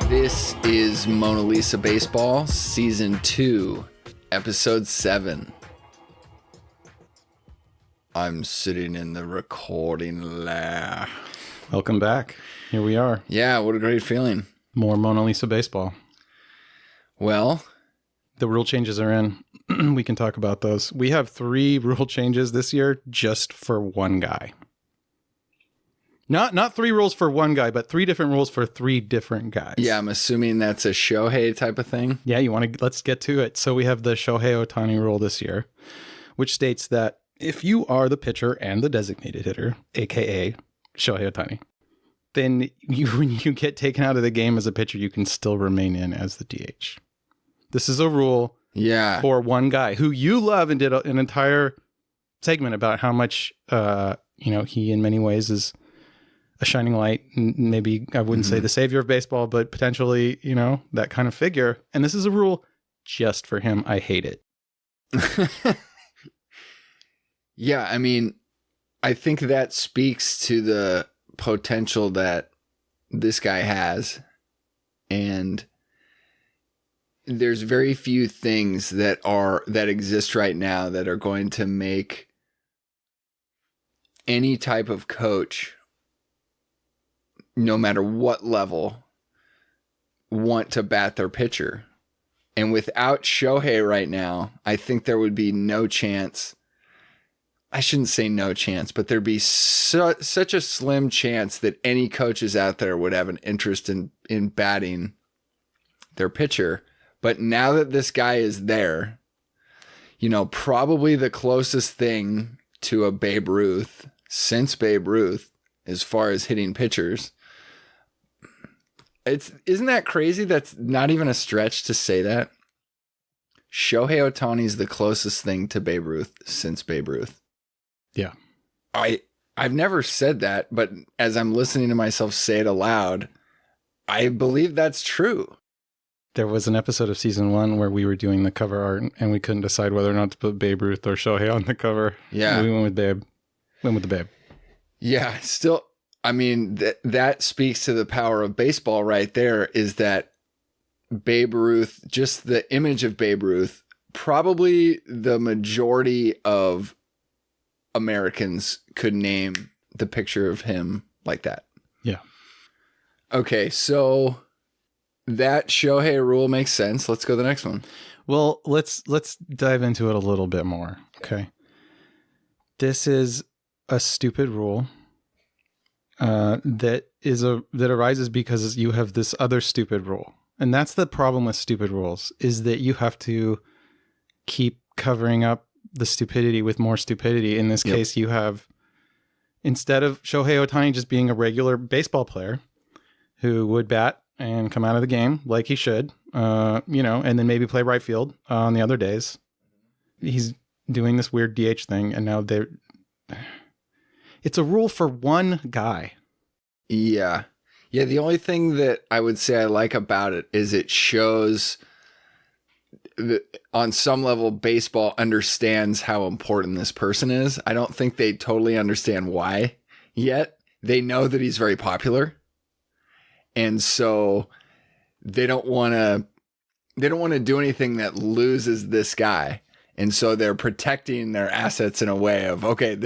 This is Mona Lisa Baseball, Season 2, Episode 7. I'm sitting in the recording lair. Welcome back. Here we are. Yeah, what a great feeling. More Mona Lisa Baseball. Well, the rule changes are in. We can talk about those. We have 3 rule changes this year just for one guy. Not 3 rules for one guy, but 3 different rules for 3 different guys. Yeah, I'm assuming that's a Shohei type of thing. Yeah, let's get to it. So we have the Shohei Ohtani rule this year, which states that if you are the pitcher and the designated hitter, aka Shohei Ohtani, then when you get taken out of the game as a pitcher, you can still remain in as the DH. This is a rule for one guy who you love and did an entire segment about how much he in many ways is a shining light, maybe I wouldn't say the savior of baseball, but potentially, that kind of figure. And this is a rule just for him. I hate it. Yeah, I mean, I think that speaks to the potential that this guy has. And there's very few things that exist right now that are going to make any type of coach, no matter what level, want to bat their pitcher. And without Shohei right now, I think there would be no chance. I shouldn't say no chance, but there'd be such a slim chance that any coaches out there would have an interest in batting their pitcher. But now that this guy is there, probably the closest thing to a Babe Ruth since Babe Ruth, as far as hitting pitchers. Isn't that crazy? That's not even a stretch to say that. Shohei Ohtani is the closest thing to Babe Ruth since Babe Ruth. Yeah. I've never said that, but as I'm listening to myself say it aloud, I believe that's true. There was an episode of season 1 where we were doing the cover art and we couldn't decide whether or not to put Babe Ruth or Shohei on the cover. Yeah. We went with Babe. Went with the Babe. Yeah. Still, I mean, that speaks to the power of baseball right there, is that Babe Ruth, just the image of Babe Ruth, probably the majority of Americans could name the picture of him like that. Yeah. Okay, so that Shohei rule makes sense. Let's go to the next one. Well, let's dive into it a little bit more. Okay. This is a stupid rule that arises because you have this other stupid rule. And that's the problem with stupid rules, is that you have to keep covering up the stupidity with more stupidity. In this case, you have, instead of Shohei Ohtani just being a regular baseball player who would bat and come out of the game like he should, and then maybe play right field on the other days, he's doing this weird DH thing. And now it's a rule for one guy. Yeah. Yeah. The only thing that I would say I like about it is it shows that on some level, baseball understands how important this person is. I don't think they totally understand why yet. They know that he's very popular. And so they don't want to do anything that loses this guy. And so they're protecting their assets in a way of, okay,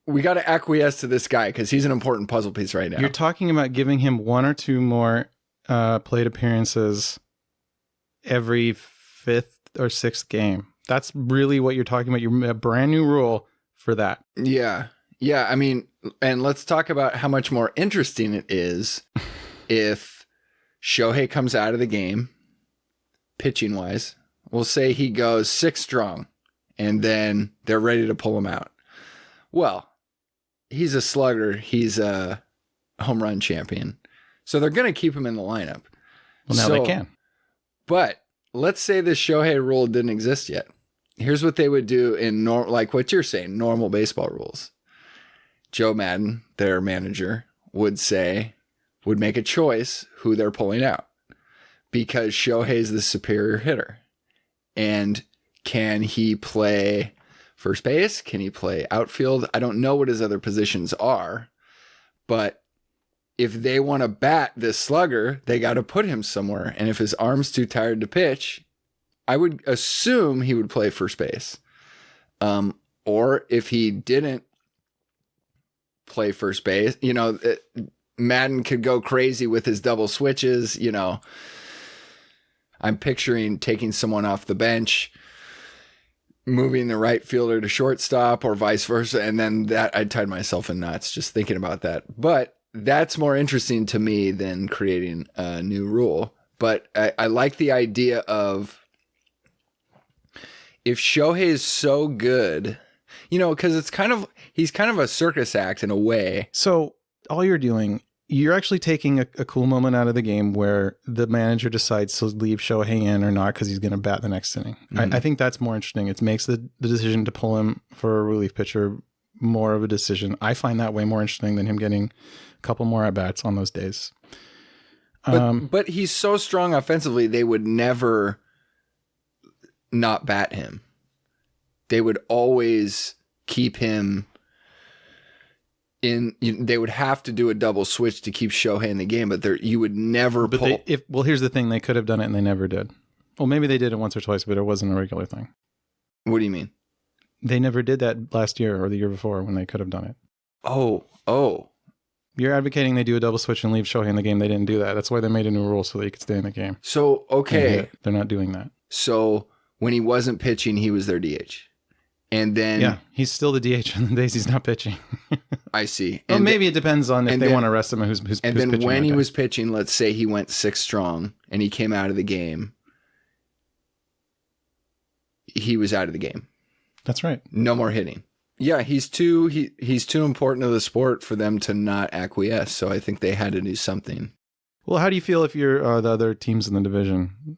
we got to acquiesce to this guy because he's an important puzzle piece right now. You're talking about giving him 1 or 2 more plate appearances every 5th or 6th game. That's really what you're talking about. You're a brand new rule for that. Yeah. Yeah. I mean, and let's talk about how much more interesting it is if Shohei comes out of the game, pitching wise. We'll say he goes 6 strong and then they're ready to pull him out. Well, he's a slugger. He's a home run champion. So they're going to keep him in the lineup. Well, now they can. But let's say this Shohei rule didn't exist yet. Here's what they would do in like what you're saying, normal baseball rules. Joe Madden, their manager, would make a choice who they're pulling out because Shohei's the superior hitter. And can he play first base? Can he play outfield? I don't know what his other positions are, but if they want to bat this slugger, they got to put him somewhere. And if his arm's too tired to pitch, I would assume he would play first base. Or if he didn't play first base, Madden could go crazy with his double switches. I'm picturing taking someone off the bench, moving the right fielder to shortstop or vice versa. And then I tied myself in knots just thinking about that. But that's more interesting to me than creating a new rule. But I like the idea of, if Shohei is so good, because he's kind of a circus act in a way. So all you're actually taking a cool moment out of the game where the manager decides to leave Shohei in or not because he's going to bat the next inning. Mm-hmm. I think that's more interesting. It makes the decision to pull him for a relief pitcher more of a decision. I find that way more interesting than him getting a couple more at-bats on those days. But he's so strong offensively, they would never not bat him. They would always keep him in. They would have to do a double switch to keep Shohei in the game, but you would never pull. Here's the thing: they could have done it and they never did. Well, maybe they did it once or twice, but it wasn't a regular thing. What do you mean? They never did that last year or the year before when they could have done it. Oh. You're advocating they do a double switch and leave Shohei in the game. They didn't do that. That's why they made a new rule so that he could stay in the game. So, okay. They're not doing that. So when he wasn't pitching, he was their DH. And then... Yeah, he's still the DH on the days he's not pitching. I see. Well, maybe it depends on if they want to rest him and who's pitching. And then when he was pitching, let's say he went 6 strong and he came out of the game, he was out of the game. That's right. No more hitting. Yeah, he's too important to the sport for them to not acquiesce. So I think they had to do something. Well, how do you feel if you're the other teams in the division?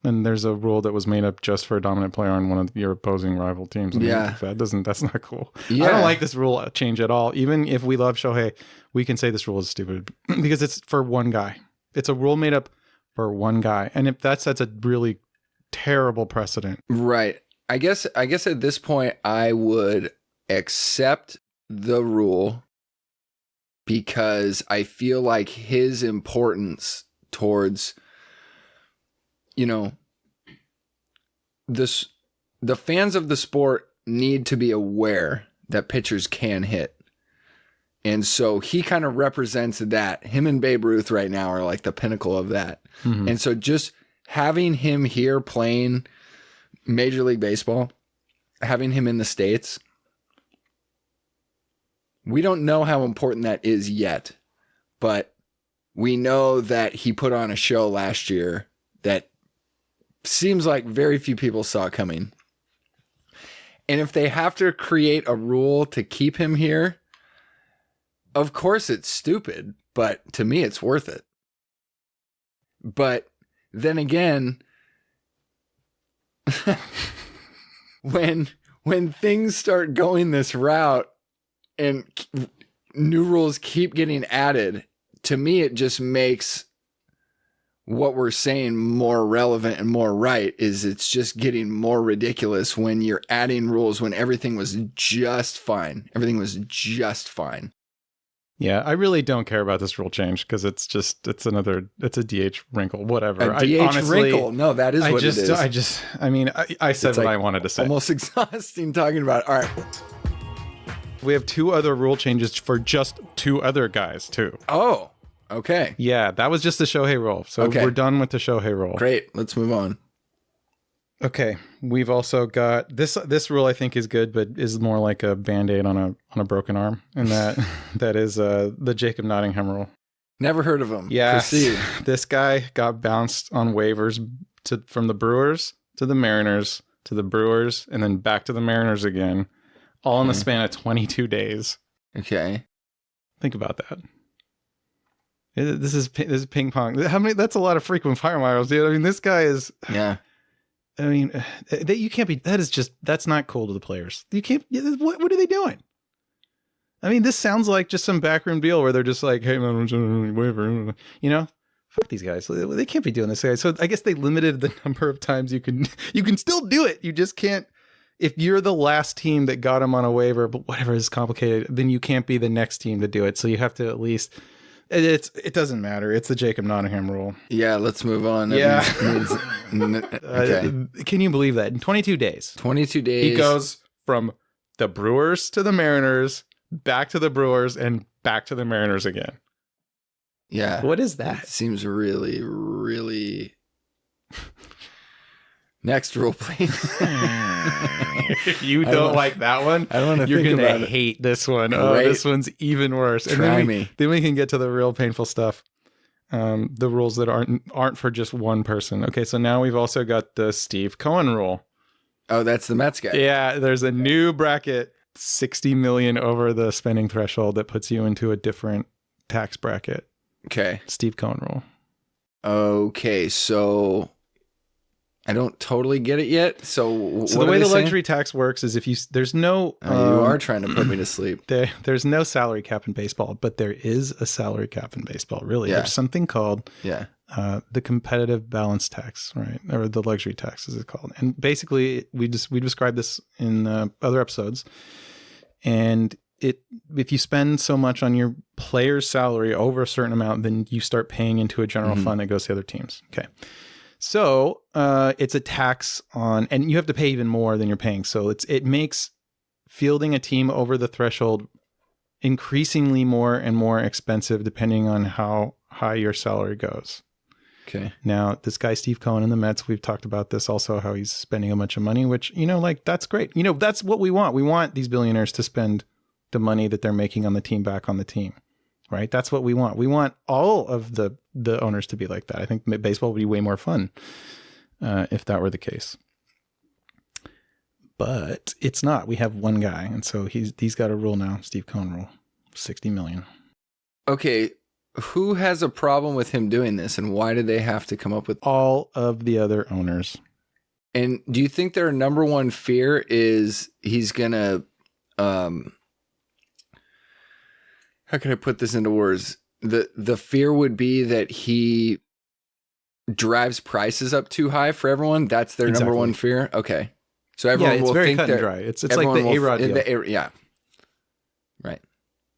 And there's a rule that was made up just for a dominant player on one of your opposing rival teams. Yeah, that's not cool. Yeah. I don't like this rule change at all. Even if we love Shohei, we can say this rule is stupid because it's for one guy. It's a rule made up for one guy, and if that sets a really terrible precedent. Right. I guess at this point I would accept the rule because I feel like his importance towards, the fans of the sport need to be aware that pitchers can hit. And so he kind of represents that. Him and Babe Ruth right now are like the pinnacle of that. Mm-hmm. And so just having him here playing Major League Baseball, having him in the States, we don't know how important that is yet, but we know that he put on a show last year that seems like very few people saw coming. And if they have to create a rule to keep him here, of course it's stupid, but to me it's worth it. But then again, when things start going this route and new rules keep getting added, to me it just makes what we're saying more relevant and more right. Is it's just getting more ridiculous when you're adding rules when everything was just fine. Everything was just fine. Yeah, I really don't care about this rule change because it's a DH wrinkle, whatever. A DH wrinkle? No, that is what it is. I said what I wanted to say. Almost exhausting talking about it. All right. We have 2 other rule changes for just 2 other guys, too. Oh, okay. Yeah, that was just the Shohei rule. So We're done with the Shohei rule. Great. Let's move on. Okay, we've also got this rule I think is good, but is more like a Band-Aid on a broken arm, and that is the Jacob Nottingham rule. Never heard of him. Yeah, proceed. This guy got bounced on waivers from the Brewers to the Mariners to the Brewers and then back to the Mariners again, all in the span of 22 days. Okay, think about that. This is ping pong. That's a lot of frequent fire miles, dude. I mean, this guy is. Yeah. I mean, you can't be. That's not cool to the players. You can't. What are they doing? I mean, this sounds like just some backroom deal where they're just like, "Hey man, whatever," Fuck these guys. They can't be doing this. So I guess they limited the number of times you can still do it. You just can't if you're the last team that got him on a waiver, but whatever is complicated, then you can't be the next team to do it. So you have to at least. It doesn't matter. It's the Jacob Nottingham rule. Yeah, let's move on. Okay. Can you believe that? In 22 days. 22 days. He goes from the Brewers to the Mariners, back to the Brewers, and back to the Mariners again. Yeah. What is that? It seems really, really... Next rule, please. If you don't like that one, I don't want to you're think going about to it. hate this one. Great. Oh, this one's even worse. Try me. Then we can get to the real painful stuff. The rules that aren't for just one person. Okay, so now we've also got the Steve Cohen rule. Oh, that's the Mets guy. Yeah, there's a new bracket, 60 million over the spending threshold, that puts you into a different tax bracket. Okay. Steve Cohen rule. Okay, so I don't totally get it yet. So the way the luxury tax works is there's no... you are trying to put me to sleep. There's no salary cap in baseball, but there is a salary cap in baseball, really. Yeah. There's something called the competitive balance tax, right? Or the luxury tax, as it's called. And basically, we described this in other episodes. And if you spend so much on your player's salary over a certain amount, then you start paying into a general fund that goes to other teams. Okay. So it's a tax on, and you have to pay even more than you're paying. So it makes fielding a team over the threshold increasingly more and more expensive depending on how high your salary goes. Okay. Now, this guy, Steve Cohen in the Mets, we've talked about this also, how he's spending a bunch of money, which, that's great. That's what we want. We want these billionaires to spend the money that they're making on the team back on the team, right? That's what we want. We want all of the owners to be like that. I think baseball would be way more fun if that were the case. But it's not. We have one guy, and so he's got a rule now, Steve Cohen rule, 60 million. Okay, who has a problem with him doing this, and why do they have to come up with... All of the other owners. And do you think their number one fear is he's going to... how can I put this into words? The fear would be that he drives prices up too high for everyone. That's their number one fear. Okay, so everyone it's will very think cut and that dry. It's like the A-Rod deal. Yeah, right.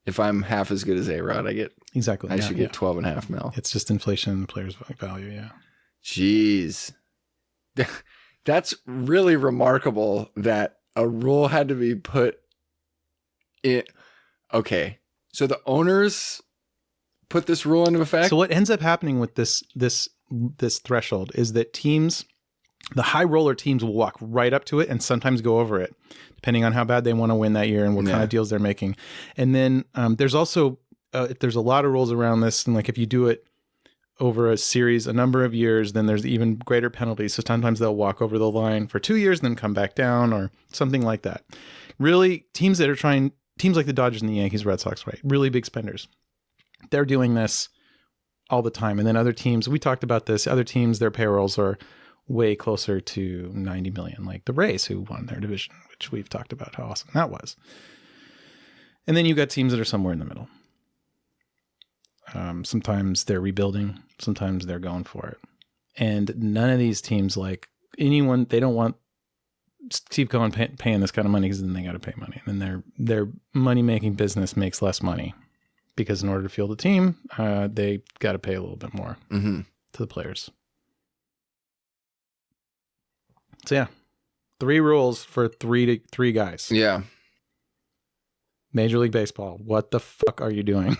If I'm half as good as A-Rod, I should get 12.5 mil. It's just inflation in the player's value. Yeah. Jeez, that's really remarkable that a rule had to be put in. Okay. So the owners put this rule into effect? So what ends up happening with this threshold is that teams, the high roller teams, will walk right up to it and sometimes go over it, depending on how bad they want to win that year and what kind of deals they're making. And then there's also, there's a lot of rules around this. And like if you do it over a series, a number of years, then there's even greater penalties. So sometimes they'll walk over the line for 2 years and then come back down or something like that. Really, teams like the Dodgers and the Yankees, Red Sox, right? Really big spenders. They're doing this all the time. And then other teams, we talked about this, other teams, their payrolls are way closer to 90 million, like the Rays, who won their division, which we've talked about how awesome that was. And then you got teams that are somewhere in the middle. Sometimes they're rebuilding. Sometimes they're going for it. And none of these teams, like anyone, they don't want Steve Cohen paying this kind of money because then they got to pay money. And then their money-making business makes less money because in order to field a team, they got to pay a little bit more to the players. So yeah, 3 rules for three guys. Yeah. Major League Baseball. What the fuck are you doing?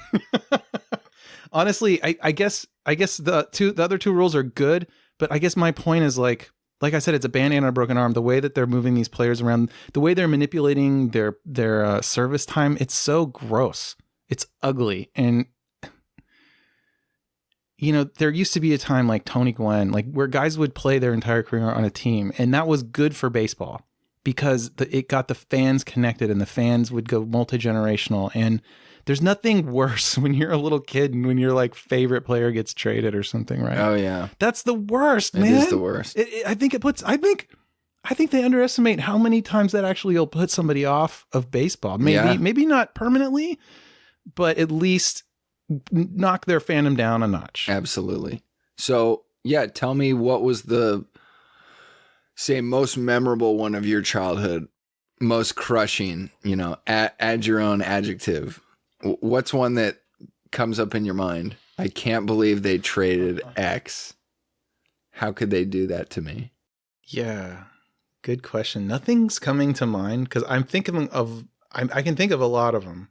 Honestly, I guess the other 2 rules are good, but I guess my point is like I said, it's a band-aid on a broken arm. The way that they're moving these players around, the way they're manipulating their service time, it's so gross. It's ugly. And, there used to be a time like Tony Gwynn, like where guys would play their entire career on a team. And that was good for baseball because it got the fans connected and the fans would go multi-generational. And there's nothing worse when you're a little kid and when your like favorite player gets traded or something, right? Oh yeah, that's the worst, man. It is the worst. I think they underestimate how many times that actually will put somebody off of baseball. Maybe not permanently, but at least knock their fandom down a notch. Absolutely. So yeah, tell me what was the say most memorable one of your childhood, most crushing, add your own adjective. What's one that comes up in your mind? I can't believe they traded X. How could they do that to me? Yeah, good question. Nothing's coming to mind because I'm thinking of, I can think of a lot of them.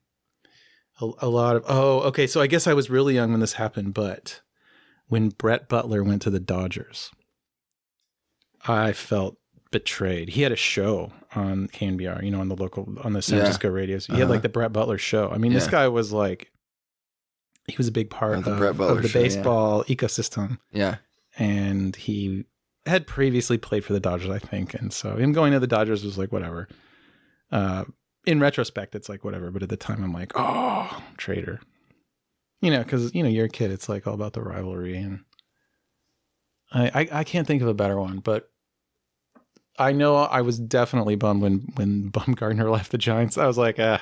A lot of, okay. So I guess I was really young when this happened, but when Brett Butler went to the Dodgers, I felt betrayed. He had a show on KNBR, on the San Francisco radios. He had like the Brett Butler show. I mean, this guy was like, he was a big part of the baseball ecosystem. Yeah. And he had previously played for the Dodgers, I think. And so him going to the Dodgers was like, whatever. In retrospect, it's like, whatever. But at the time, I'm like, oh, traitor. Because, you're a kid. It's like all about the rivalry. And I can't think of a better one. But I know I was definitely bummed when Bumgarner left the Giants. I was like, yeah,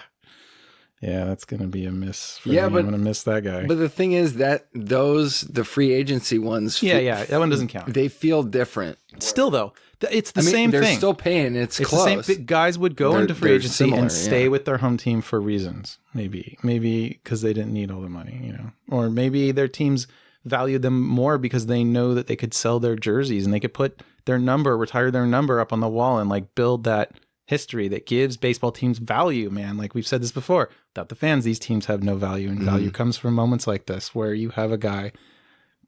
that's going to be a miss for me. I'm going to miss that guy. But the thing is that the free agency ones. That one doesn't count. They feel different. Still, though, it's the same thing. They're still paying. It's close. The same. Guys would go into free agency and stay with their home team for reasons. Maybe because they didn't need all the money, or maybe their teams valued them more because they know that they could sell their jerseys and they could put retire their number up on the wall and like build that history that gives baseball teams value, man. Like we've said this before, without the fans, these teams have no value, and value comes from moments like this where you have a guy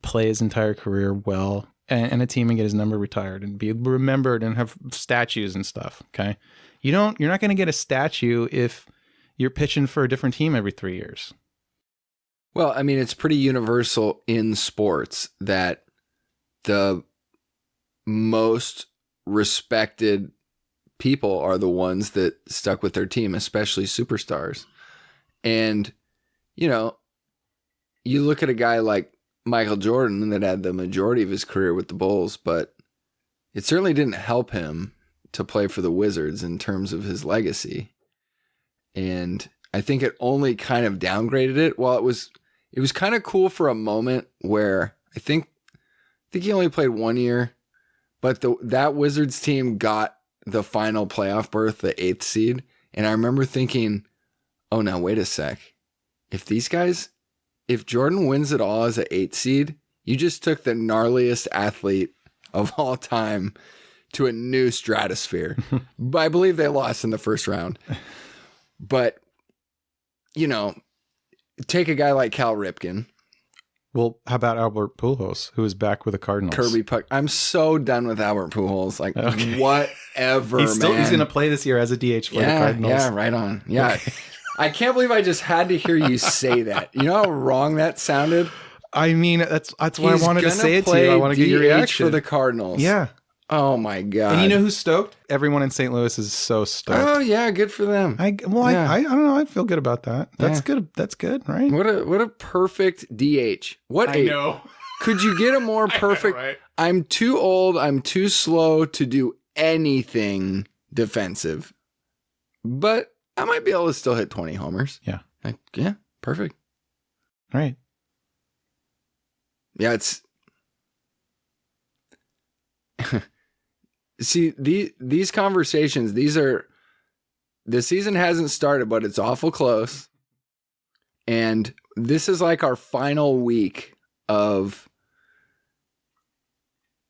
play his entire career well and a team and get his number retired and be remembered and have statues and stuff. Okay. You're not going to get a statue if you're pitching for a different team every 3 years. Well, I mean, it's pretty universal in sports that the most respected people are the ones that stuck with their team, especially superstars. And, you look at a guy like Michael Jordan that had the majority of his career with the Bulls, but it certainly didn't help him to play for the Wizards in terms of his legacy. And I think it only kind of downgraded it. While it was kind of cool for a moment where I think he only played 1 year, but that Wizards team got the final playoff berth, the 8th seed. And I remember thinking, oh, now wait a sec. If Jordan wins it all as an 8th seed, you just took the gnarliest athlete of all time to a new stratosphere. But I believe they lost in the first round. But, take a guy like Cal Ripken. Well, how about Albert Pujols, who is back with the Cardinals? Kirby Puck. I'm so done with Albert Pujols. Like, whatever, he's going to play this year as a DH for the Cardinals. Yeah, right on. Yeah. I can't believe I just had to hear you say that. You know how wrong that sounded? I mean, that's why I wanted to say it to you. I want to get your reaction. For the Cardinals. Yeah. Oh, my God. And you know who's stoked? Everyone in St. Louis is so stoked. Oh, yeah. Good for them. I don't know. I feel good about that. That's good. That's good, right? What a perfect DH. I know. Could you get a more perfect? Right? I'm too old. I'm too slow to do anything defensive. But I might be able to still hit 20 homers. Yeah. Perfect. Right. Yeah, it's... See, these conversations, the season hasn't started, but it's awful close. And this is like our final week of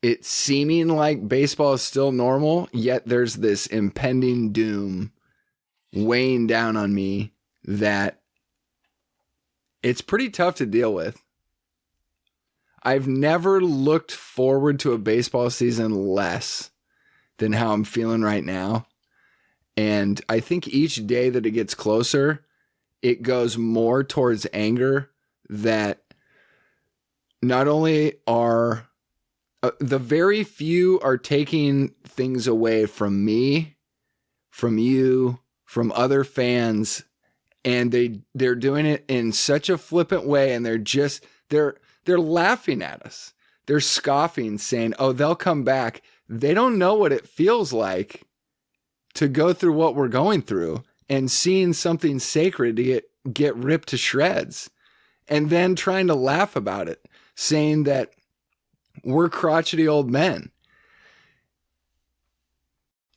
it seeming like baseball is still normal, yet there's this impending doom weighing down on me that it's pretty tough to deal with. I've never looked forward to a baseball season less than how I'm feeling right now. And I think each day that it gets closer, it goes more towards anger that not only are the very few are taking things away from me, from you, from other fans, and they're doing it in such a flippant way, and they're laughing at us. They're scoffing, saying, oh, they'll come back. They don't know what it feels like to go through what we're going through and seeing something sacred to get ripped to shreds, and then trying to laugh about it, saying that we're crotchety old men.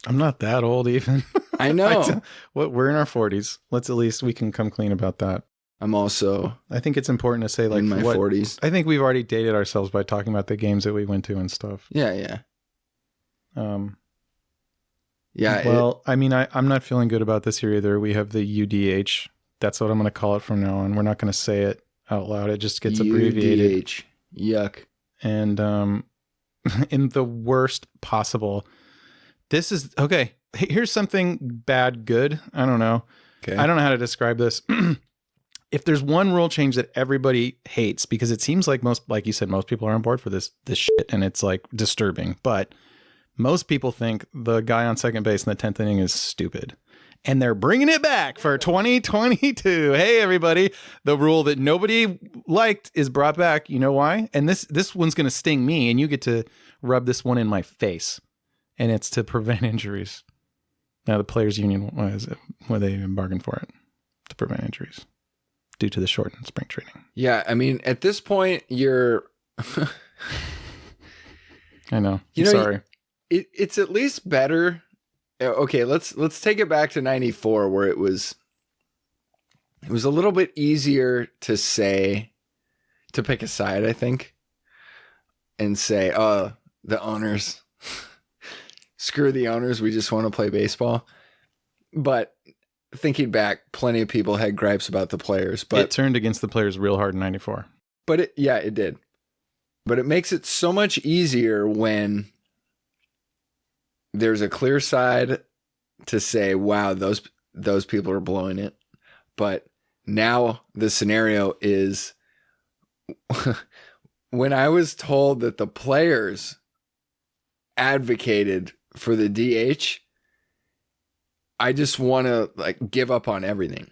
I'm not that old even. I know. We're in our 40s. We can come clean about that. I'm also I think it's important to say, like, in my 40s. I think we've already dated ourselves by talking about the games that we went to and stuff. Yeah. Yeah. Well, I mean, I'm not feeling good about this here either. We have the UDH. That's what I'm going to call it from now on. We're not going to say it out loud. It just gets abbreviated. UDH. Yuck. And in the worst possible. This is okay. Here's something bad, good. I don't know. Okay. I don't know how to describe this. If there's one rule change that everybody hates, because it seems like like you said, most people are on board for this shit, and it's like disturbing. But most people think the guy on second base in the 10th inning is stupid, and they're bringing it back for 2022. Hey, everybody! The rule that nobody liked is brought back. You know why? And this one's gonna sting me, and you get to rub this one in my face, and it's to prevent injuries. Now, the players' union, what they even bargained for it to prevent injuries due to the shortened spring training. Yeah, I mean, at this point, you're. I know. Sorry. It's at least better. Okay, let's take it back to '94, where it was a little bit easier to pick a side, I think, and say, "Oh, the owners, screw the owners. We just want to play baseball." But thinking back, plenty of people had gripes about the players, but it turned against the players real hard in '94. But it did. But it makes it so much easier when there's a clear side to say, wow, those people are blowing it. But now the scenario is when I was told that the players advocated for the DH, I just want to like give up on everything.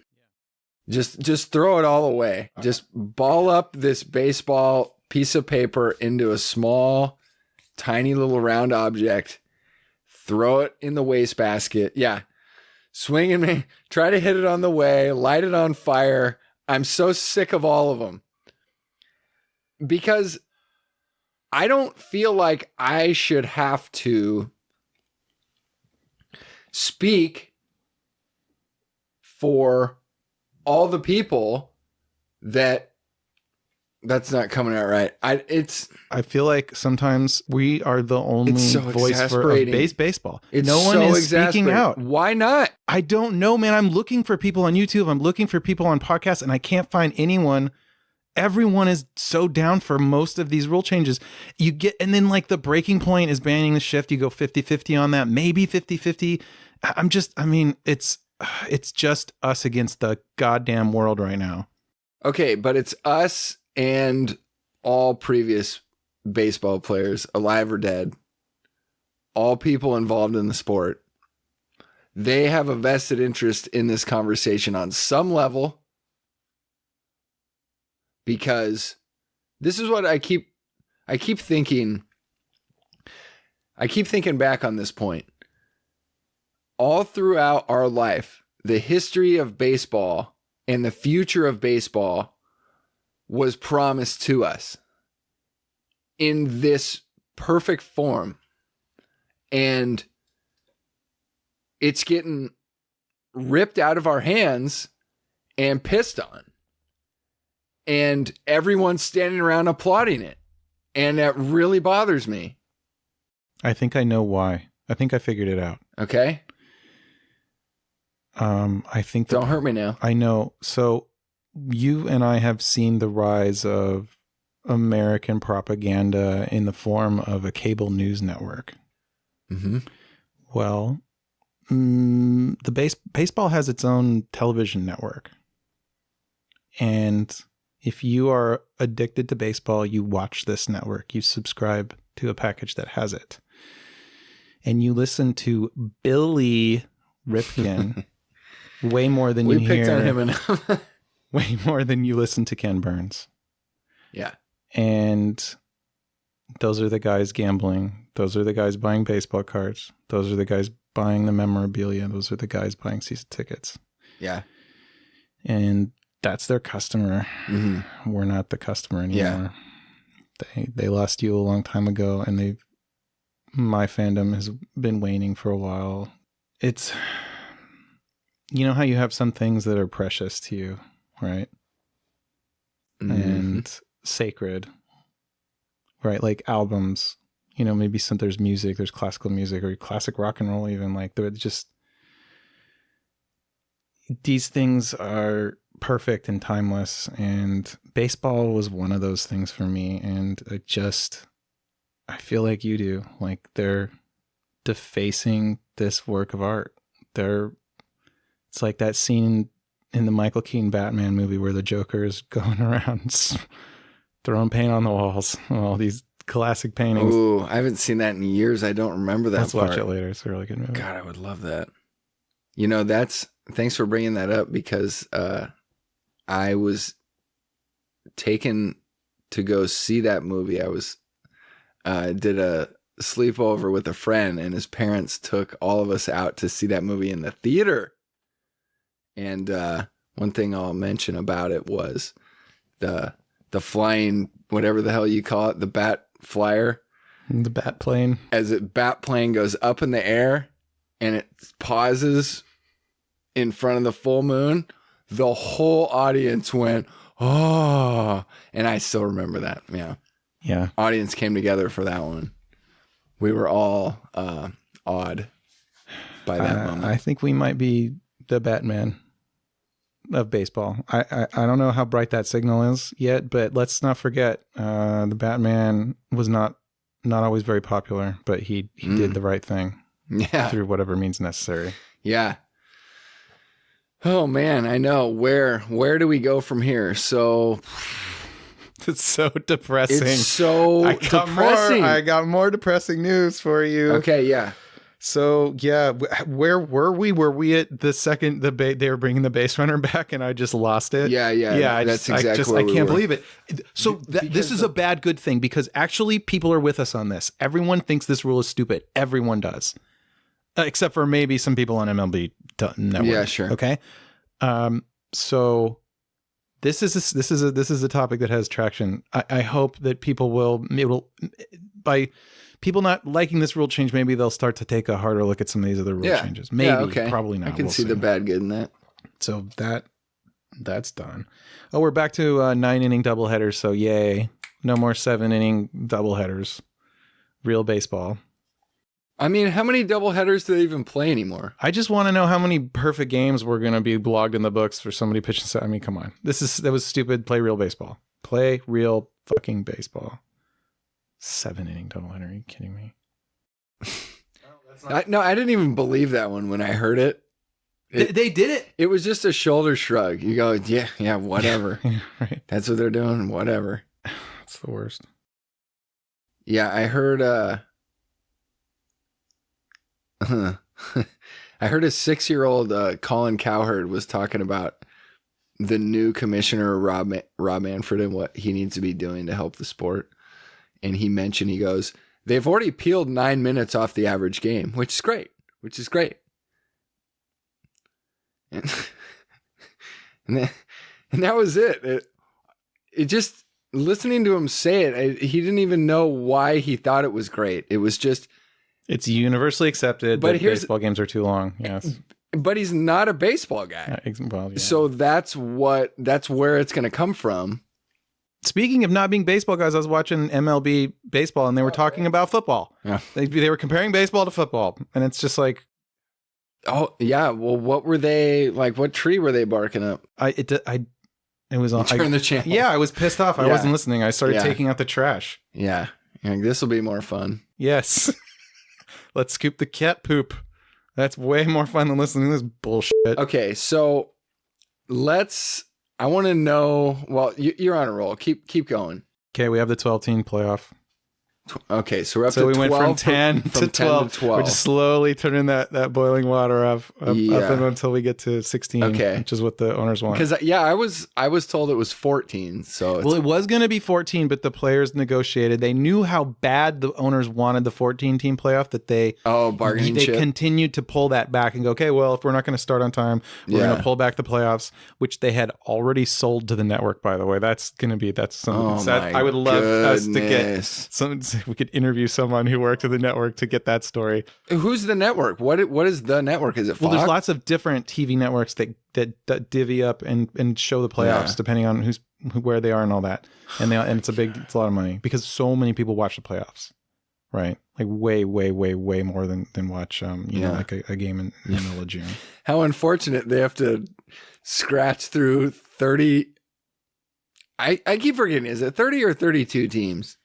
Just throw it all away. Just ball up this baseball piece of paper into a small, tiny little round object. Throw it in the wastebasket. Yeah. Swing and me. Try to hit it on the way. Light it on fire. I'm so sick of all of them. Because I don't feel like I should have to speak for all the people that's not coming out right. I feel like sometimes we are the only voice for baseball. No one is speaking out. Why not? I don't know, man. I'm looking for people on YouTube. I'm looking for people on podcasts, and I can't find anyone. Everyone is so down for most of these rule changes. And then like the breaking point is banning the shift. You go 50-50 on that, maybe 50-50. It's just us against the goddamn world right now. Okay, but it's us and all previous baseball players, alive or dead, all people involved in the sport. They have a vested interest in this conversation on some level, because this is what I keep thinking. I keep thinking back on this point. All throughout our life, the history of baseball and the future of baseball was promised to us in this perfect form. And it's getting ripped out of our hands and pissed on. And everyone's standing around applauding it. And that really bothers me. I think I know why. I think I figured it out. Okay. I think don't hurt me now. I know. So you and I have seen the rise of American propaganda in the form of a cable news network. Mm-hmm. Well, baseball has its own television network. And if you are addicted to baseball, you watch this network. You subscribe to a package that has it. And you listen to Billy Ripken way more than you hear. We picked on him enough. Way more than you listen to Ken Burns. Yeah. And those are the guys gambling. Those are the guys buying baseball cards. Those are the guys buying the memorabilia. Those are the guys buying season tickets. Yeah. And that's their customer. Mm-hmm. We're not the customer anymore. Yeah. They lost you a long time ago, and they've my fandom has been waning for a while. It's, you know how you have some things that are precious to you, right? And sacred, right? Like albums, you know, maybe there's music, there's classical music or classic rock and roll even, like they're just, these things are perfect and timeless, and baseball was one of those things for me. And I feel like you do, like they're defacing this work of art. It's like that scene in the Michael Keaton Batman movie where the Joker is going around throwing paint on the walls, all these classic paintings. Ooh, I haven't seen that in years. I don't remember that. Let's watch it later. It's a really good movie. God, I would love that. You know, thanks for bringing that up, because I was taken to go see that movie. I was did a sleepover with a friend, and his parents took all of us out to see that movie in the theater. And one thing I'll mention about it was the flying, whatever the hell you call it, the bat flyer. The bat plane. As a bat plane goes up in the air and it pauses in front of the full moon, the whole audience went, oh, and I still remember that. Yeah. Yeah. Audience came together for that one. We were all awed by that moment. I think we might be the Batman of baseball. I don't know how bright that signal is yet, but let's not forget the Batman was not always very popular, but he did the right thing. Yeah. Through whatever means necessary. Yeah. Oh man, I know. Where do we go from here? So it's so depressing. It's so depressing. I got more depressing news for you. Okay, yeah. So yeah, where were we? Were we at the second they were bringing the base runner back, and I just lost it? Yeah. That's exactly. I can't believe it. So this is a bad good thing, because actually people are with us on this. Everyone thinks this rule is stupid. Everyone does, except for maybe some people on MLB Network. Yeah, sure. Okay. So this is a topic that has traction. I hope that people will by people not liking this rule change, maybe they'll start to take a harder look at some of these other rule changes. Maybe, okay. Probably not. I can see the bad good in that. So that's done. Oh, we're back to 9-inning doubleheaders. So yay. No more 7-inning doubleheaders. Real baseball. I mean, how many doubleheaders do they even play anymore? I just want to know how many perfect games were going to be logged in the books for somebody pitching. I mean, come on. That was stupid. Play real baseball. Play real fucking baseball. 7-inning doubleheader. Are you kidding me? I didn't even believe that one when I heard it. They did it. It was just a shoulder shrug. You go, yeah, whatever. Yeah, right. That's what they're doing. Whatever. It's the worst. Yeah, I heard. I heard a 6-year-old Colin Cowherd was talking about the new commissioner Rob Manfred and what he needs to be doing to help the sport. And he mentioned, he goes, they've already peeled 9 minutes off the average game, which is great. And that was it. It just, listening to him say it, he didn't even know why he thought it was great. It was just, it's universally accepted that baseball games are too long. Yes. But he's not a baseball guy. Well, yeah. So that's where it's going to come from. Speaking of not being baseball guys, I was watching MLB baseball and they were talking about football. Yeah. They were comparing baseball to football. And it's just like, oh yeah. Well, what were they like? What tree were they barking up? It was on. Turn the channel. Yeah. I was pissed off. I wasn't listening. I started taking out the trash. Yeah. This will be more fun. Yes. Let's scoop the cat poop. That's way more fun than listening to this bullshit. Okay, so I want to know. Well, you're on a roll. Keep going. Okay, we have the 12-team playoff. Okay, so we're up to 12. So we went from 10 to 12. We're just slowly turning that boiling water up until we get to 16, which is what the owners want. Because I was told it was 14. So it was going to be 14, but the players negotiated. They knew how bad the owners wanted the 14-team playoff that they bargaining chip. Continued to pull that back and go, okay, well, if we're not going to start on time, we're going to pull back the playoffs, which they had already sold to the network. By the way, that's something. I would love us to get some. we could interview someone who worked at the network to get that story. Who's the network? What is the network? Is it Fox? Well, there's lots of different TV networks that divvy up and show the playoffs depending on where they are and all that. And it's a lot of money because so many people watch the playoffs, right? Like way more than watch like a game in the middle of June. How unfortunate they have to scratch through 30. I keep forgetting, is it 30 or 32 teams?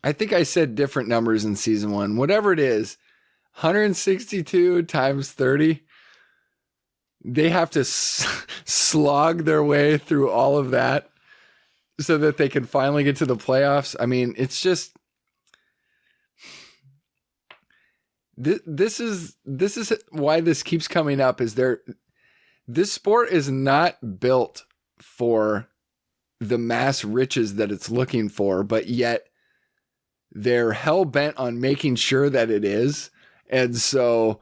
I think I said different numbers in season 1. Whatever it is, 162 times 30. They have to slog their way through all of that so that they can finally get to the playoffs. I mean, it's just this is why this keeps coming up. This sport is not built for the mass riches that it's looking for, but yet they're hell bent on making sure that it is. And so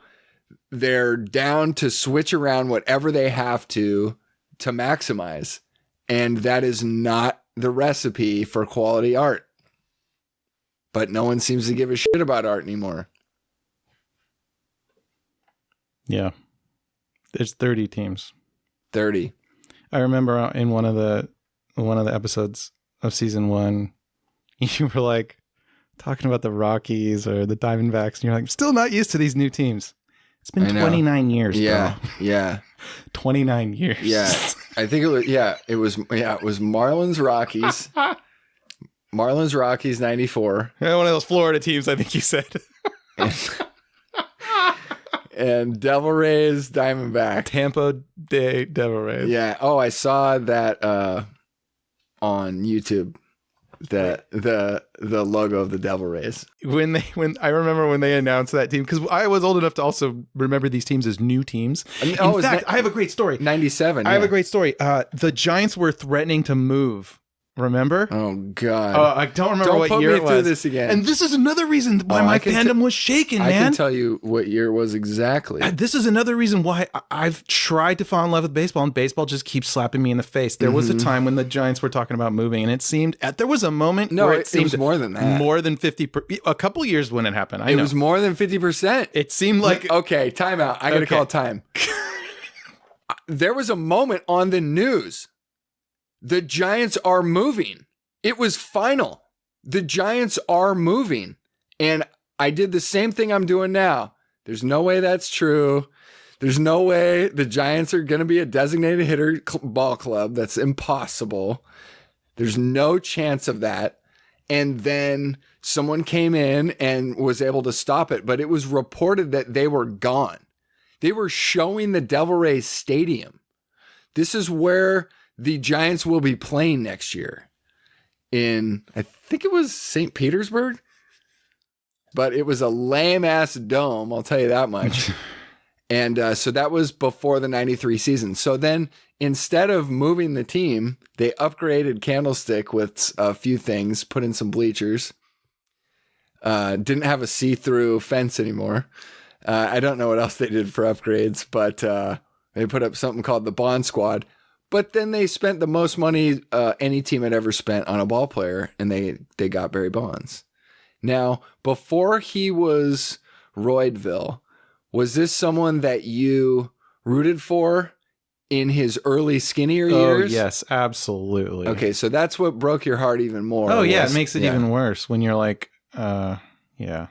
they're down to switch around whatever they have to maximize. And that is not the recipe for quality art. But no one seems to give a shit about art anymore. Yeah. There's 30 teams. 30. I remember in one of the episodes of season 1, you were like talking about the Rockies or the Diamondbacks, and you're like, I'm still not used to these new teams. It's been 29 years. Yeah. Bro. Yeah. 29 years. Yeah. I think it was Marlins Rockies. Marlins Rockies 94. One of those Florida teams, I think you said. And Devil Rays Diamondback. Tampa Bay Devil Rays. Yeah. Oh, I saw that on YouTube. The logo of the Devil Rays. When I remember when they announced that team, because I was old enough to also remember these teams as new teams. In fact, I have a great story. 97. I have a great story. The Giants were threatening to move. Remember? Oh God! I don't remember what year it was. Don't put me through this again. And this is another reason why my fandom was shaken, man. I can tell you what year it was exactly. This is another reason why I've tried to fall in love with baseball, and baseball just keeps slapping me in the face. There was a time when the Giants were talking about moving, and it seemed there was a moment where it seemed was more than that, more than 50%. A couple years when it happened, it was more than 50%. It seemed like okay. Time out. I got to call time. There was a moment on the news. The Giants are moving. It was final. The Giants are moving. And I did the same thing I'm doing now. There's no way that's true. There's no way the Giants are going to be a designated hitter ball club. That's impossible. There's no chance of that. And then someone came in and was able to stop it. But it was reported that they were gone. They were showing the Devil Rays Stadium. This is where the Giants will be playing next year. In, I think it was St. Petersburg, but it was a lame ass dome. I'll tell you that much. And so that was before the 93 season. So then instead of moving the team, they upgraded Candlestick with a few things, put in some bleachers, didn't have a see-through fence anymore. I don't know what else they did for upgrades, but they put up something called the Bond Squad. But then they spent the most money any team had ever spent on a ball player, and they got Barry Bonds. Now, before he was Roydville, was this someone that you rooted for in his early skinnier years? Oh, yes, absolutely. Okay, so that's what broke your heart even more. Oh, yeah, it makes it even worse when you're like, yeah.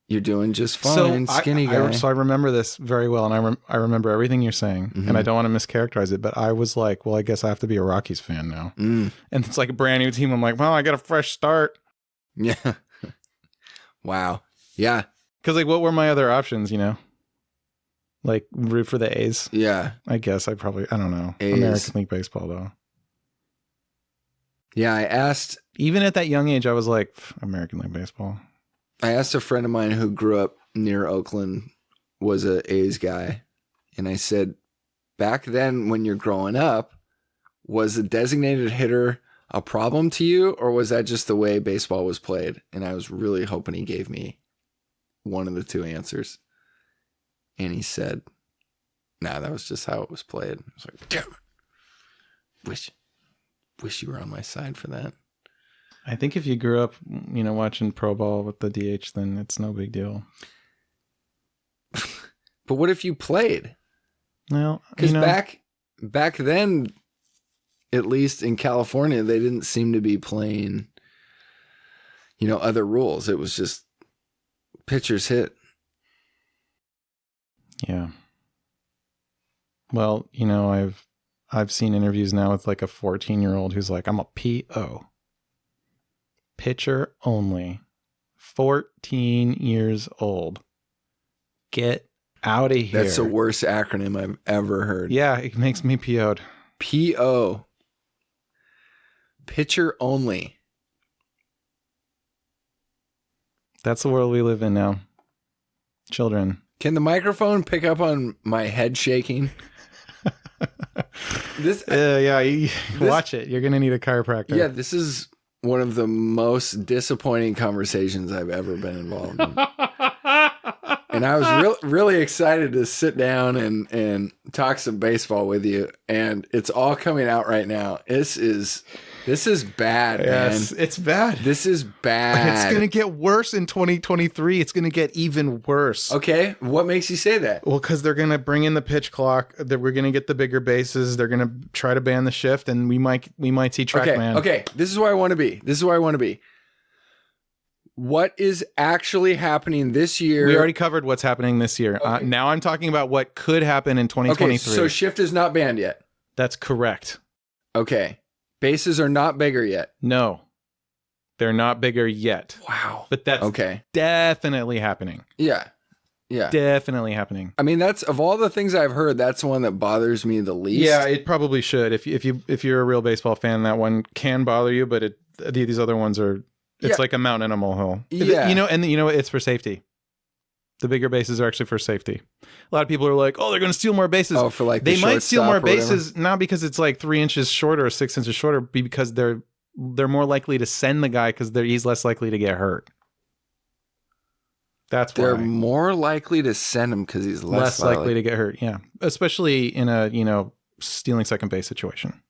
You're doing just fine, skinny guy. So I remember this very well, and I remember everything you're saying, and I don't want to mischaracterize it, but I was like, well, I guess I have to be a Rockies fan now. And it's like a brand new team. I'm like, well, I got a fresh start. Yeah. Wow. Yeah. Because like, what were my other options, Like root for the A's? Yeah. I guess I don't know. A's. American League Baseball, though. Yeah, I asked. Even at that young age, I was like, American League Baseball. I asked a friend of mine who grew up near Oakland, was a A's guy. And I said, back then when you're growing up, was a designated hitter a problem to you? Or was that just the way baseball was played? And I was really hoping he gave me one of the two answers. And he said, nah, that was just how it was played. I was like, damn, wish you were on my side for that. I think if you grew up, watching Pro Ball with the DH, then it's no big deal. But what if you played? Well, because back then, at least in California, they didn't seem to be playing, other rules. It was just pitchers hit. Yeah. Well, I've seen interviews now with like a 14-year-old who's like, I'm a PO. Pitcher only. 14 years old. Get out of here. That's the worst acronym I've ever heard. Yeah, it makes me PO'd. PO. Pitcher only. That's the world we live in now. Children. Can the microphone pick up on my head shaking? Watch it. You're going to need a chiropractor. Yeah, this is one of the most disappointing conversations I've ever been involved in. And I was really excited to sit down and talk some baseball with you. And it's all coming out right now. This is bad, yes, man. It's bad. This is bad. It's going to get worse in 2023. It's going to get even worse. Okay. What makes you say that? Well, because they're going to bring in the pitch clock. That we're going to get the bigger bases. They're going to try to ban the shift, and we might see TrackMan. Okay. This is where I want to be. What is actually happening this year? We already covered what's happening this year. Okay. Now I'm talking about what could happen in 2023. Okay, so shift is not banned yet. That's correct. Okay. Bases are not bigger yet. No. They're not bigger yet. Wow. But that's definitely happening. Yeah. Definitely happening. I mean, that's, of all the things I've heard, that's the one that bothers me the least. Yeah, it probably should. If you're a real baseball fan, that one can bother you, but these other ones are, it's like a mountain and a molehill. Yeah. It's for safety. The bigger bases are actually for safety. A lot of people are like, oh, they're going to steal more bases. Oh, for like they might steal more bases, not because it's like 3 inches shorter or 6 inches shorter, because they're more likely to send the guy because he's less likely to get hurt. That's why. They're more likely to send him because he's less likely to get hurt. Yeah, especially in a stealing second base situation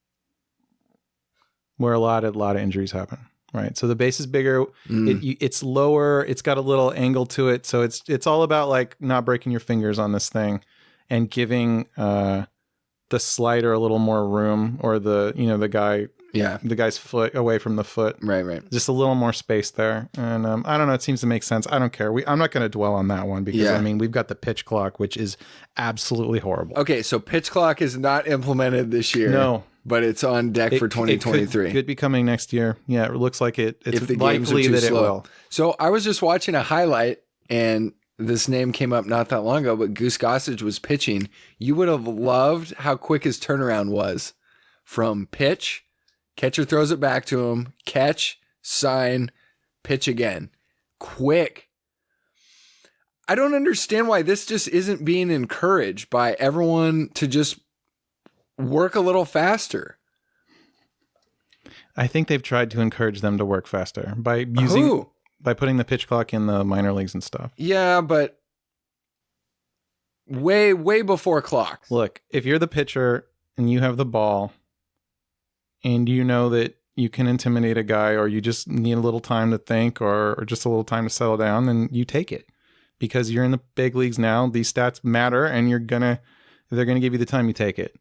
where a lot of injuries happen. Right. So the base is bigger. It's lower. It's got a little angle to it. So it's all about like not breaking your fingers on this thing and giving the slider a little more room, or the guy's foot away from the foot. Right. Just a little more space there. And I don't know. It seems to make sense. I don't care. I'm not going to dwell on that one because we've got the pitch clock, which is absolutely horrible. Okay. So pitch clock is not implemented this year. No. But it's on deck for 2023. It could be coming next year. Yeah, it looks like it's likely that it will. So I was just watching a highlight, and this name came up not that long ago, but Goose Gossage was pitching. You would have loved how quick his turnaround was from pitch, catcher throws it back to him, catch, sign, pitch again. Quick. I don't understand why this just isn't being encouraged by everyone to just work a little faster. I think they've tried to encourage them to work faster by putting the pitch clock in the minor leagues and stuff. Yeah, but way before clocks. Look, if you're the pitcher and you have the ball and you know that you can intimidate a guy, or you just need a little time to think, or just a little time to settle down, then you take it. Because you're in the big leagues now, these stats matter, and they're gonna give you the time, you take it.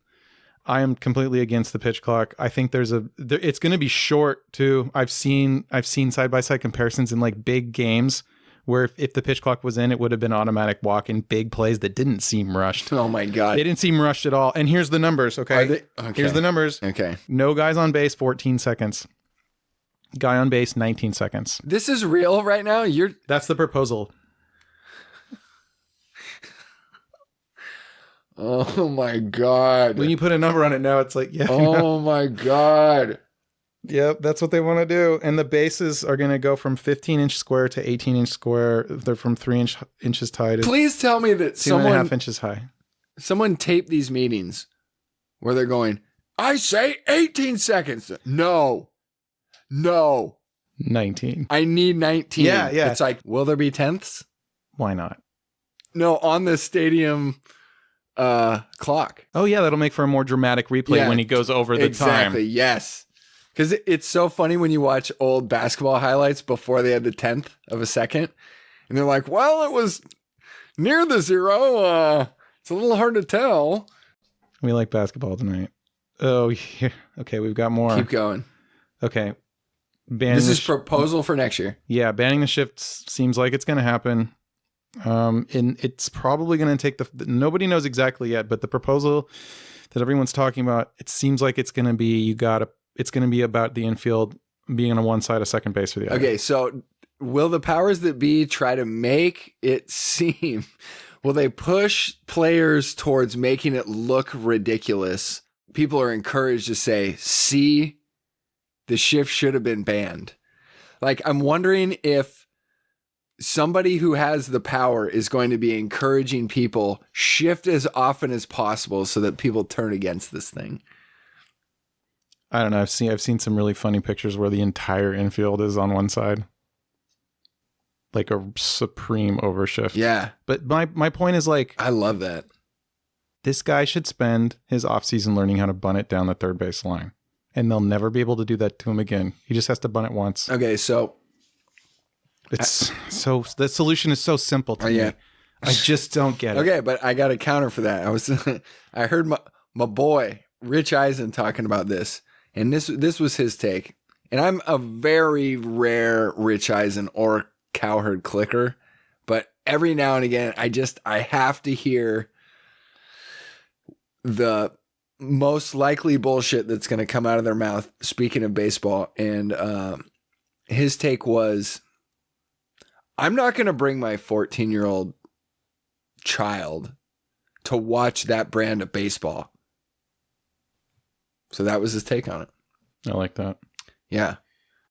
I am completely against the pitch clock. I think it's going to be short too. I've seen side-by-side comparisons in like big games where if the pitch clock was in, it would have been automatic walk in big plays that didn't seem rushed. Oh my God. They didn't seem rushed at all. And here's the numbers. Okay. Here's the numbers. Okay. No guys on base, 14 seconds. Guy on base, 19 seconds. This is real right now. That's the proposal. Oh my God. When you put a number on it now, it's like, yeah. Oh my God. Yep, that's what they want to do. And the bases are going to go from 15-inch square to 18-inch square. They're from 3 inches high to Please tell me that 2.5 inches high. Someone taped these meetings where they're going, I say 18 seconds. No. 19. I need 19. Yeah. It's like, will there be tenths? Why not? No, on the stadium clock. Oh yeah, that'll make for a more dramatic replay when he goes over the time. Exactly. Yes. Because it's so funny when you watch old basketball highlights before they had the 10th of a second. And they're like, well, it was near the 0. It's a little hard to tell. We like basketball tonight. Oh, yeah. Okay, we've got more. Keep going. Okay. This is proposal for next year. Yeah, banning the shifts seems like it's going to happen. And it's probably going to take nobody knows exactly yet, but the proposal that everyone's talking about, it seems like it's going to be it's going to be about the infield being on one side of second base or the other. Okay, so will the powers that be try to make it seem, will they push players towards making it look ridiculous? People are encouraged to say, see, the shift should have been banned. Like, I'm wondering if somebody who has the power is going to be encouraging people shift as often as possible so that people turn against this thing. I don't know. I've seen some really funny pictures where the entire infield is on one side. Like a supreme overshift. Yeah. But my point is, like, I love that. This guy should spend his offseason learning how to bunt it down the third base line. And they'll never be able to do that to him again. He just has to bunt it once. Okay, so the solution is so simple to me. I just don't get it. Okay, but I got a counter for that. I heard my boy Rich Eisen talking about this, and this was his take. And I'm a very rare Rich Eisen or Cowherd clicker, but every now and again I have to hear the most likely bullshit that's going to come out of their mouth, speaking of baseball. And his take was, I'm not going to bring my 14-year-old child to watch that brand of baseball. So that was his take on it. I like that. Yeah.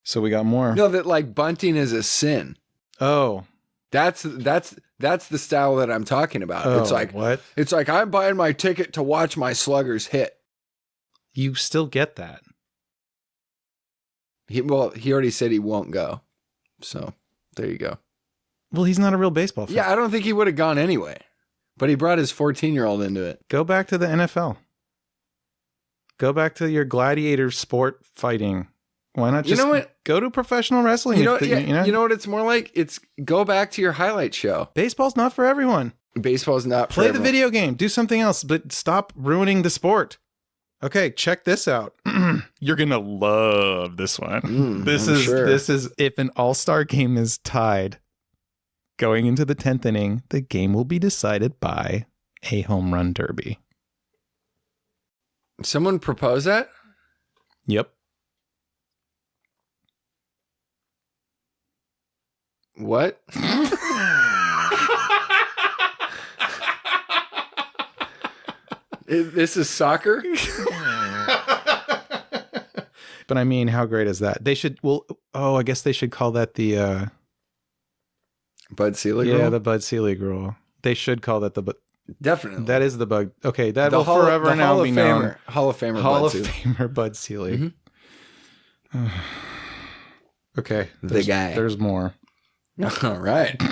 So we got more. No, that like bunting is a sin. Oh. That's the style that I'm talking about. Oh, it's like, what? It's like, I'm buying my ticket to watch my sluggers hit. You still get that. He already said he won't go. So there you go. Well, he's not a real baseball fan. Yeah, I don't think he would have gone anyway. But he brought his 14-year-old into it. Go back to the NFL. Go back to your gladiator sport fighting. Why not just go to professional wrestling? You know what it's more like? It's go back to your highlight show. Baseball's not for everyone. Baseball's not for Play everyone. the video game. Do something else, but stop ruining the sport. Okay, check this out. You're going to love this one. This is if an all-star game is tied going into the 10th inning, the game will be decided by a home run derby. Someone proposed that? Yep. What? This is soccer? But I mean, how great is that? They should, I guess they should call that the Bud Selig rule? Yeah, the Bud Selig rule. They should call that definitely. That is the bug. Okay, that will forever now be known. Hall of Famer Hall of Famer Bud Selig. Mm-hmm. Okay. The guy. There's more. All right.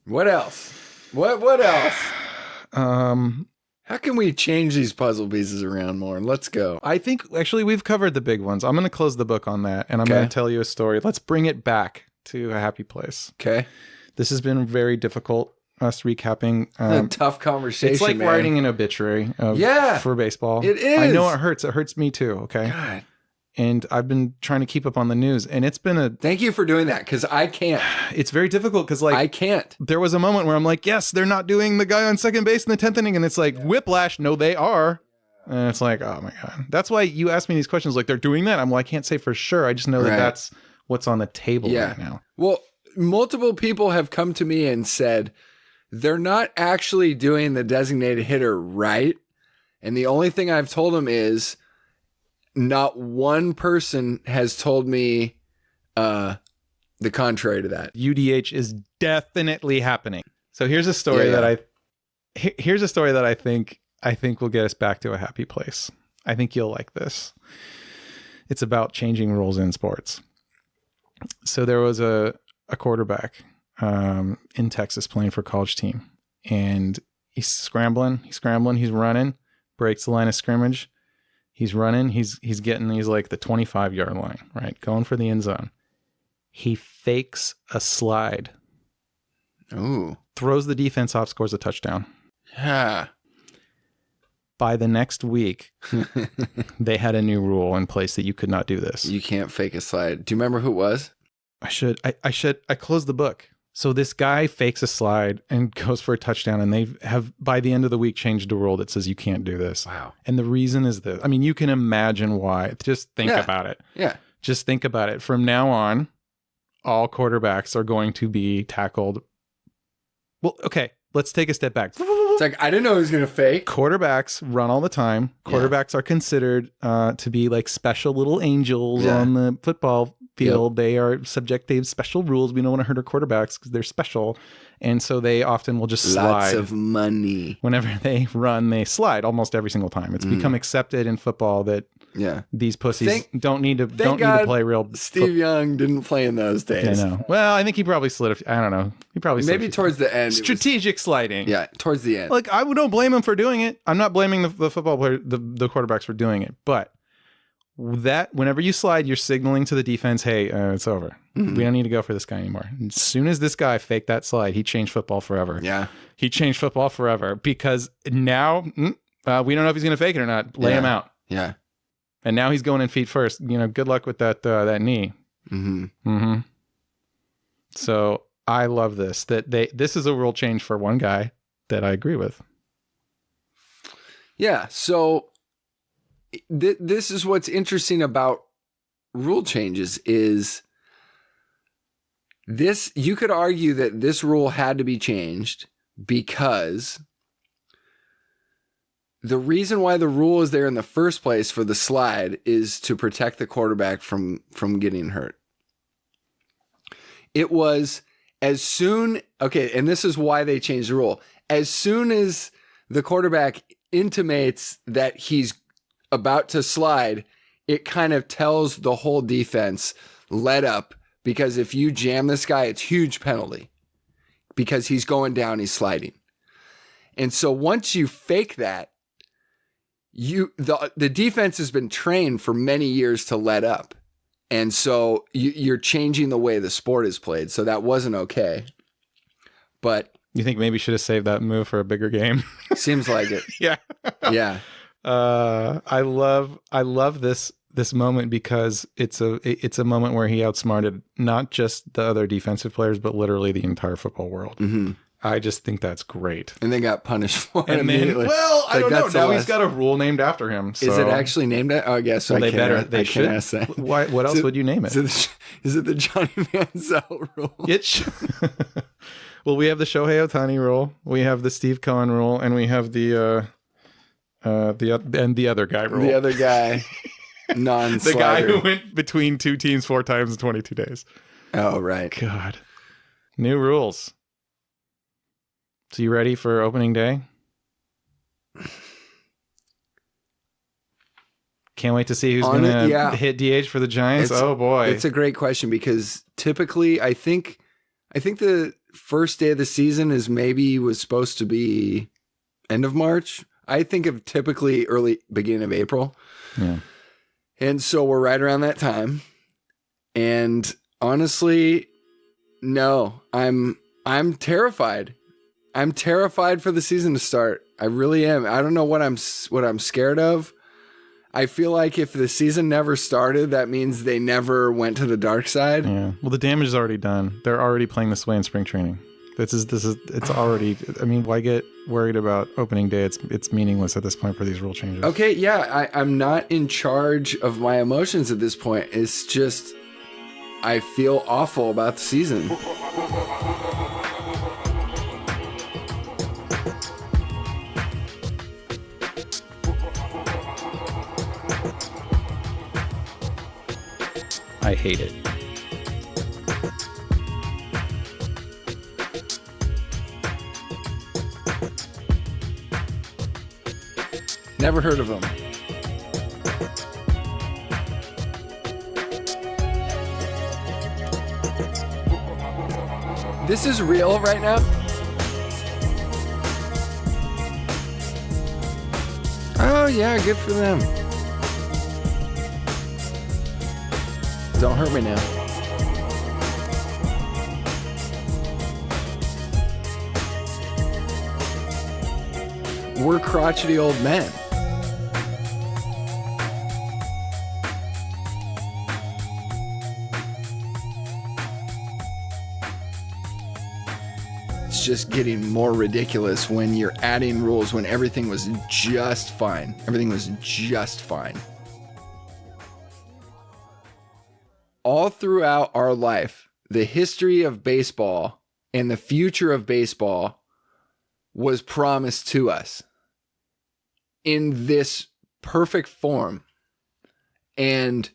What else? What else? How can we change these puzzle pieces around more? Let's go. I think actually we've covered the big ones. I'm going to close the book on that, and I'm going to tell you a story. Let's bring it back to a happy place. Okay. This has been very difficult, us recapping. A tough conversation, it's like writing an obituary for baseball. It is. I know it hurts. It hurts me too, okay? God. And I've been trying to keep up on the news, and it's been Thank you for doing that, because I can't. It's very difficult, because I can't. There was a moment where I'm like, yes, they're not doing the guy on second base in the 10th inning, and it's like, whiplash, no, they are. And it's like, oh my God. That's why you ask me these questions, like, they're doing that? I'm like, I can't say for sure. I just know that that's what's on the table right now. Well, multiple people have come to me and said they're not actually doing the designated hitter right. And the only thing I've told them is not one person has told me the contrary to that. UDH is definitely happening. So here's a story that I think will get us back to a happy place. I think you'll like this. It's about changing rules in sports. So there was a quarterback in Texas playing for a college team, and he's scrambling, he's running, breaks the line of scrimmage. He's running. He's like the 25-yard line, right? Going for the end zone. He fakes a slide. Ooh. Throws the defense off, scores a touchdown. Yeah. By the next week, they had a new rule in place that you could not do this. You can't fake a slide. Do you remember who it was? I closed the book. So this guy fakes a slide and goes for a touchdown, and they have, by the end of the week, changed a rule that says you can't do this. Wow. And the reason is this. I mean, you can imagine why. Just think about it. Yeah. Just think about it. From now on, all quarterbacks are going to be tackled. Well, okay, let's take a step back. It's like, I didn't know he was going to fake. Quarterbacks run all the time. Quarterbacks are considered to be like special little angels on the football field. They are subject to special rules. We don't want to hurt our quarterbacks because they're special. And so they often will just slide. Lots of money. Whenever they run, they slide almost every single time. It's become accepted in football that these pussies don't need to play real. Steve Young didn't play in those days. I know. Well, I think he probably slid. I don't know. He probably slid maybe towards the end. Strategic sliding. Yeah, towards the end. Like, I don't blame him for doing it. I'm not blaming the football player, the quarterbacks for doing it. But that whenever you slide, you're signaling to the defense, hey, it's over. We don't need to go for this guy anymore. And as soon as this guy faked that slide, he changed football forever. Yeah. He changed football forever because now we don't know if he's going to fake it or not. Lay him out. Yeah. And now he's going in feet first. Good luck with that knee. So I love this. This is a rule change for one guy that I agree with. Yeah. So this is what's interesting about rule changes is this. You could argue that this rule had to be changed because the reason why the rule is there in the first place for the slide is to protect the quarterback from getting hurt. It was and this is why they changed the rule. As soon as the quarterback intimates that he's about to slide, it kind of tells the whole defense, let up, because if you jam this guy, it's huge penalty because he's going down, he's sliding. And so once you fake that, the defense has been trained for many years to let up. And so you're changing the way the sport is played. So that wasn't okay. But you think maybe should have saved that move for a bigger game? Seems like it. Yeah. Yeah. I love this moment because it's a moment where he outsmarted not just the other defensive players, but literally the entire football world. Mm-hmm. I just think that's great. And they got punished for it immediately. I don't know. Now he's got a rule named after him. So. Is it actually named that? Oh, I guess. Well, they should ask that. What else would you name it? Is it the Johnny Manziel rule? Well, we have the Shohei Ohtani rule. We have the Steve Cohen rule, and we have the other guy rule. The other guy, non-slider. The guy who went between two teams 4 times in 22 days. Oh, right. God. New rules. So you ready for opening day? Can't wait to see who's going to hit DH for the Giants. Oh boy. It's a great question because typically I think the first day of the season was supposed to be end of March. I think of typically beginning of April. Yeah. And so we're right around that time. And honestly, no, I'm terrified. I'm terrified for the season to start. I really am. I don't know what I'm scared of. I feel like if the season never started, that means they never went to the dark side. Yeah. Well, the damage is already done. They're already playing this way in spring training. It's already, I mean, why get worried about opening day? It's meaningless at this point for these rule changes. Okay. Yeah. I'm not in charge of my emotions at this point. It's just, I feel awful about the season. I hate it. Never heard of them. This is real right now? Oh yeah, good for them. Don't hurt me now. We're crotchety old men. It's just getting more ridiculous when you're adding rules when everything was just fine. Everything was just fine. All throughout our life, the history of baseball and the future of baseball was promised to us in this perfect form. And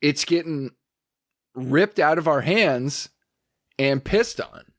it's getting ripped out of our hands and pissed on.